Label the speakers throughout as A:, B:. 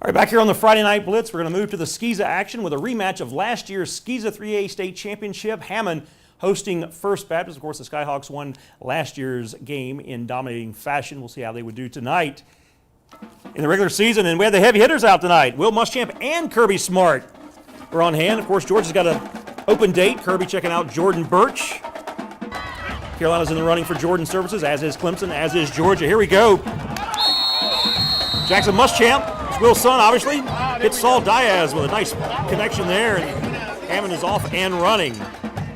A: All right, back here on the Friday Night Blitz, we're going to move to the Skeeza action with a rematch of last year's Skeeza 3A State Championship. Hammond hosting First Baptist. Of course, the Skyhawks won last year's game in dominating fashion. We'll see how they would do tonight in the regular season. And we had the heavy hitters out tonight. Will Muschamp and Kirby Smart were on hand. Of course, Georgia's got an open date. Kirby checking out Jordan Birch. Carolina's in the running for Jordan services, as is Clemson, as is Georgia. Here we go. Jackson Muschamp. Will's son, obviously, hits Saul Diaz with a nice connection there, and Hammond is off and running.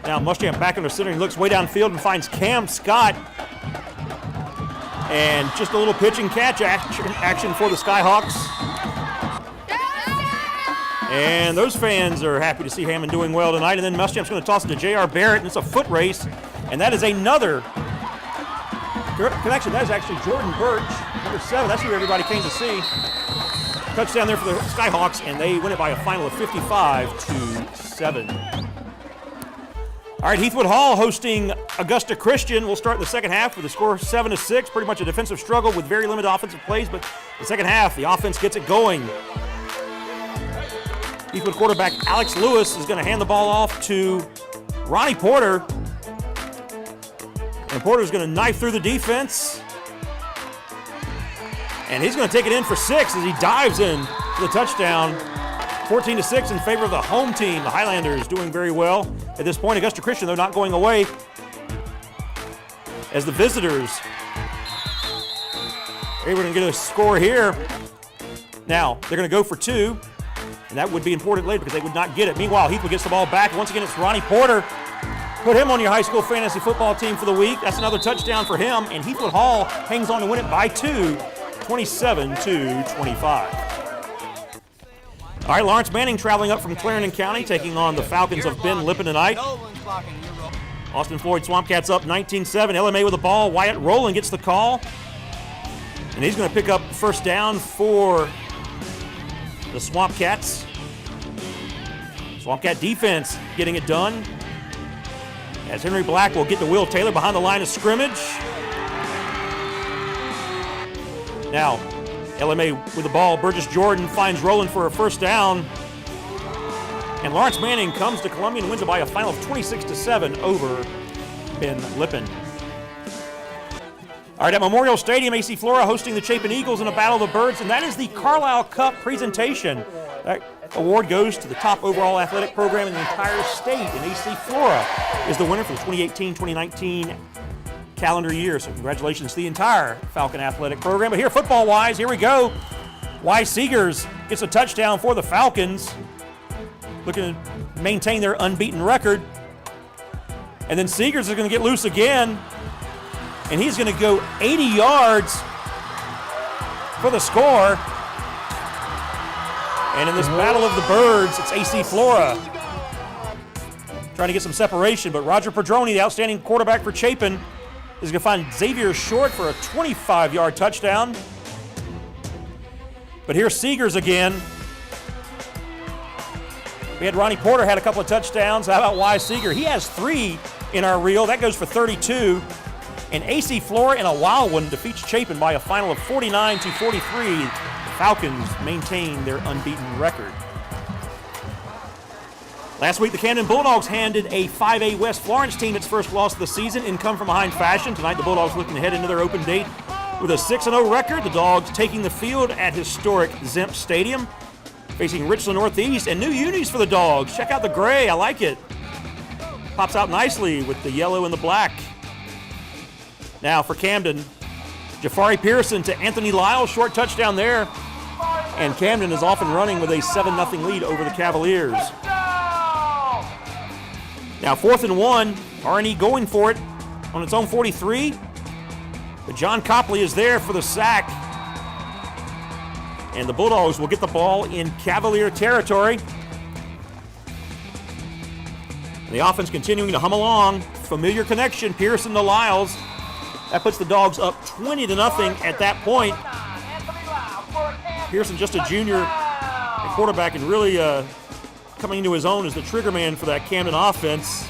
A: Now Muschamp back under center. He looks way downfield and finds Cam Scott. And just a little pitch and catch action for the Skyhawks. And those fans are happy to see Hammond doing well tonight. And then Muschamp's going to toss it to J.R. Barrett, and it's a foot race. And that is another connection. That is actually Jordan Birch, number 7. That's who everybody came to see. Touchdown there for the Skyhawks, and they win it by a final of 55-7. All right, Heathwood Hall hosting Augusta Christian. We'll start in the second half with a score 7-6. Pretty much a defensive struggle with very limited offensive plays, but the second half, the offense gets it going. Heathwood quarterback Alex Lewis is going to hand the ball off to Ronnie Porter. And Porter's going to knife through the defense. And he's going to take it in for 6 as he dives in for the touchdown. 14-6 in favor of the home team. The Highlanders doing very well. At this point, Augusta Christian, they're not going away as the visitors are able to get a score here. Now, they're going to go for 2, and that would be important later because they would not get it. Meanwhile, Heathwood gets the ball back. Once again, it's Ronnie Porter. Put him on your high school fantasy football team for the week. That's another touchdown for him, and Heathwood Hall hangs on to win it by 2. 27-25. All right, Lawrence Manning traveling up from Clarendon County, taking on the Falcons of Ben Lippen tonight. Austin Floyd Swampcats up 19-7. LMA with the ball. Wyatt Rowland gets the call. And he's going to pick up first down for the Swampcats. Swampcat defense getting it done. As Henry Black will get to Will Taylor behind the line of scrimmage. Now, LMA with the ball. Burgess Jordan finds Rowland for a first down. And Lawrence Manning comes to Columbia and wins it by a final of 26-7 over Ben Lippen. All right, at Memorial Stadium, AC Flora hosting the Chapin Eagles in a Battle of the Birds, and that is the Carlisle Cup presentation. That award goes to the top overall athletic program in the entire state, and AC Flora is the winner for the 2018-2019 calendar year. So congratulations to the entire Falcon athletic program. But here, football-wise, here we go. Wise Seegers gets a touchdown for the Falcons, looking to maintain their unbeaten record. And then Seegers is going to get loose again, and he's going to go 80 yards for the score. And in this Battle of the Birds, it's AC Flora trying to get some separation, but Roger Padroni, the outstanding quarterback for Chapin, is going to find Xavier Short for a 25-yard touchdown. But here's Seegers again. We had Ronnie Porter had a couple of touchdowns. How about Wise Seeger? He has 3 in our reel. That goes for 32. And AC Flora in a wild one defeats Chapin by a final of 49-43. The Falcons maintain their unbeaten record. Last week, the Camden Bulldogs handed a 5A West Florence team its first loss of the season in come-from-behind fashion. Tonight, the Bulldogs looking to head into their open date with a 6-0 record. The Dogs taking the field at historic Zemp Stadium, facing Richland Northeast, and new unis for the Dogs. Check out the gray. I like it. Pops out nicely with the yellow and the black. Now for Camden, Jafari Pearson to Anthony Lyle. Short touchdown there. And Camden is off and running with a 7-0 lead over the Cavaliers. Now 4th and 1, R&E going for it on its own 43. But John Copley is there for the sack. And the Bulldogs will get the ball in Cavalier territory. And the offense continuing to hum along. Familiar connection, Pearson to Lyles. That puts the Dogs up 20-0 at that point. Pearson, just a junior quarterback, and really coming into his own as the trigger man for that Camden offense.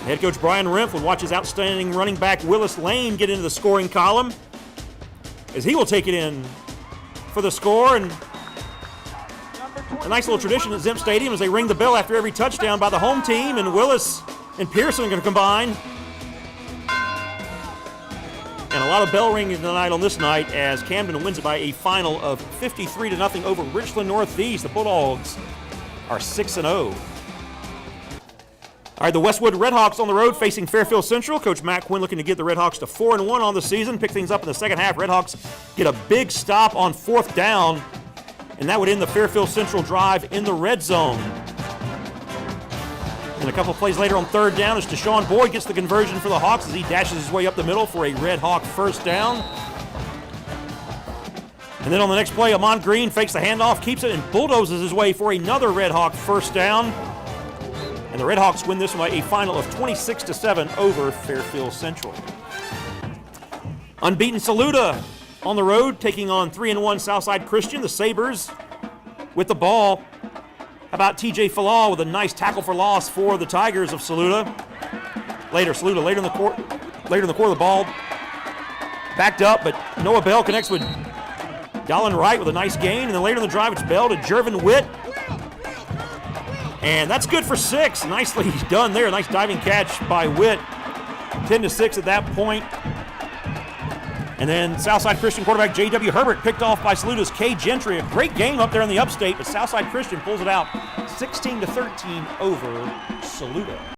A: Head coach Brian Rimpf would watch his outstanding running back Willis Lane get into the scoring column, as he will take it in for the score, and a nice little tradition at Zimp Stadium as they ring the bell after every touchdown by the home team, and Willis and Pearson are going to combine. And a lot of bell ringing tonight on this night as Camden wins it by a final of 53-0 over Richland Northeast. The Bulldogs are 6-0. All right, the Westwood Redhawks on the road facing Fairfield Central. Coach Matt Quinn looking to get the Redhawks to 4-1 on the season, pick things up in the second half. Redhawks get a big stop on 4th down, and that would end the Fairfield Central drive in the red zone. And a couple of plays later on 3rd down as Deshaun Boyd gets the conversion for the Hawks as he dashes his way up the middle for a Red Hawk 1st down. And then on the next play, Amon Green fakes the handoff, keeps it, and bulldozes his way for another Red Hawk 1st down. And the Red Hawks win this one by a final of 26-7 over Fairfield Central. Unbeaten Saluda on the road, taking on 3-1 Southside Christian. The Sabres with the ball. How about TJ Falah with a nice tackle for loss for the Tigers of Saluda. Saluda later in the court of the ball. Backed up, but Noah Bell connects with Dolan Wright with a nice gain. And then later in the drive, it's Bell to Jervin Witt. And that's good for 6. Nicely done there. Nice diving catch by Witt. 10-6 at that point. And then Southside Christian quarterback J.W. Herbert picked off by Saluda's Kay Gentry. A great game up there in the upstate, but Southside Christian pulls it out 16-13 over Saluda.